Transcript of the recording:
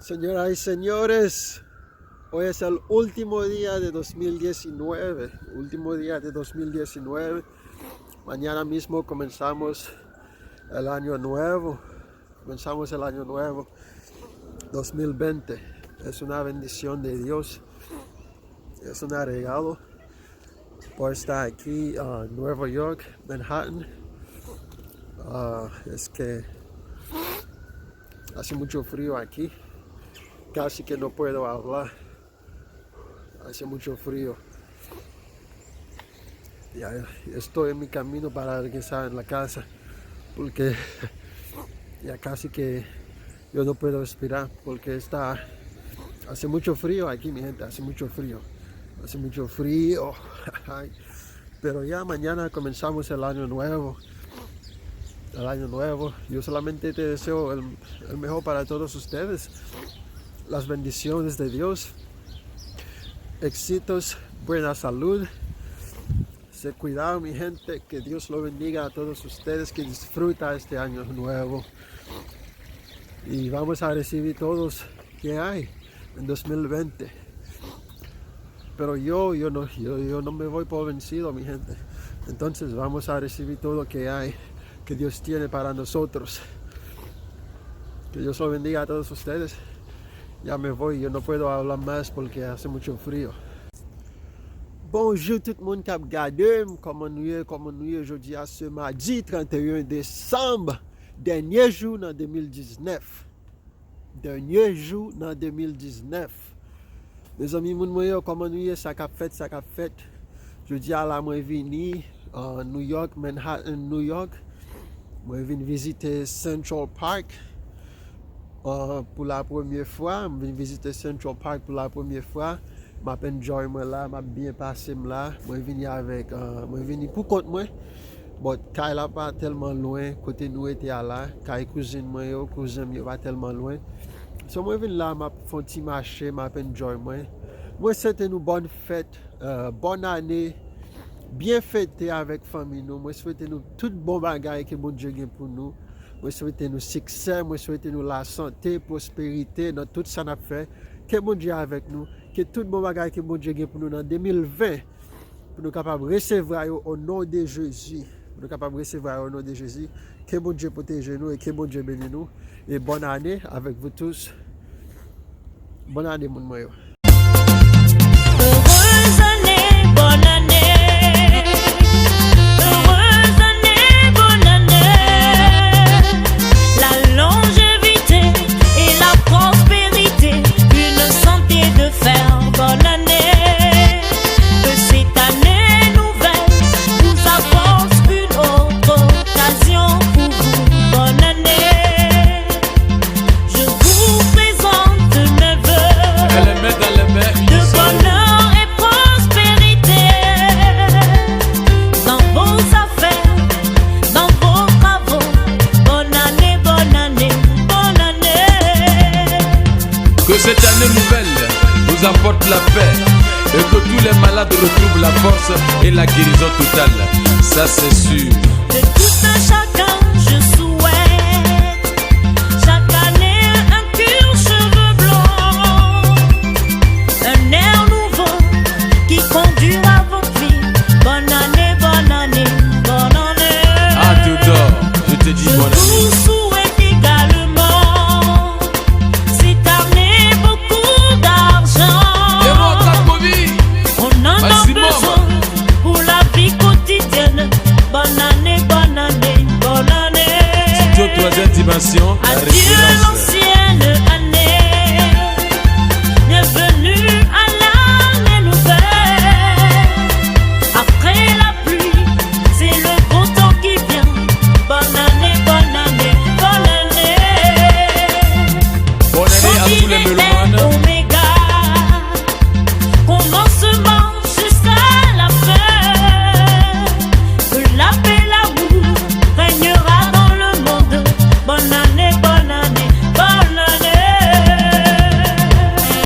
Señoras y señores, hoy es el último día de 2019. Mañana mismo comenzamos el año nuevo. 2020. Es una bendición de Dios. Es un regalo por estar aquí en Nueva York, Manhattan. Es que hace mucho frío aquí. Casi que no puedo hablar. Hace mucho frío. Ya estoy en mi camino para regresar en la casa. Porque ya casi que yo no puedo respirar. Porque hace mucho frío aquí, mi gente. Hace mucho frío. Pero ya mañana comenzamos el año nuevo. Yo solamente te deseo el mejor para todos ustedes. Las bendiciones de Dios, éxitos, buena salud. Se cuidado, mi gente, que Dios lo bendiga a todos ustedes, que disfruta este año nuevo. Y vamos a recibir todos que hay en 2020. Pero yo no me voy por vencido, mi gente. Entonces vamos a recibir todo lo que hay, que Dios tiene para nosotros. Que Dios lo bendiga a todos ustedes. Ya me voy, yo no puedo hablar más porque hace mucho frío. Bonjour tout le monde qui a regardé. Comment nous y aujourd'hui à ce mardi 31 décembre. Dernier jour en 2019. Mes amis, comment nous y ça qu'a fait. Jeudi à la moi vini en New York, Manhattan, New York. Moi vini visiter Central Park. Pour la première fois, je viens visiter Central Park pour la première fois. Je enjoy moi là, je bien passé là. Je viens pour compte moi. Bon, Kyle là pas tellement loin, côté nous était là. Kyle cousin moi, cousin pas tellement loin. So moi viens là, je fais un petit marché, je enjoy moi. Moi c'était une bonne fête, bonne année, bien fêté avec famille nous. Moi souhaite nous tout bon bagage que bon Dieu gagne pour nous. Moi souhaite nous succès, moi souhaite nous la santé, prospérité dans tout ça n'a fait. Que bon Dieu avec nous, que tout bon bagage que bon Dieu gagne pour nous dans 2020 pour nous capable recevoir au nom de Jésus. Que bon Dieu protège nous et que bon Dieu bénisse nous et bonne année avec vous tous. Bonne année mon moyo. Heureuse année, bonne année. Bonne année, que cette année nouvelle nous apporte une autre occasion pour vous. Bonne année, je vous présente mes vœux de bonheur et prospérité dans vos affaires, dans vos travaux. Bonne année, bonne année, bonne année. Que cette année nouvelle nous apporte la paix et que tous les malades retrouvent la force et la guérison totale. Ça c'est sûr. De tout un chacun, je souhaite chaque année un pur cheveu blanc, un air nouveau qui conduira votre vie. Bonne année, bonne année, bonne année. Ah Théodore, je te dis bonne année. Je vous souhaite également cette année beaucoup d'argent. On en a besoin pour la vie quotidienne. Bonne année, bonne année, bonne année. Studio 3e dimension, la Adieu.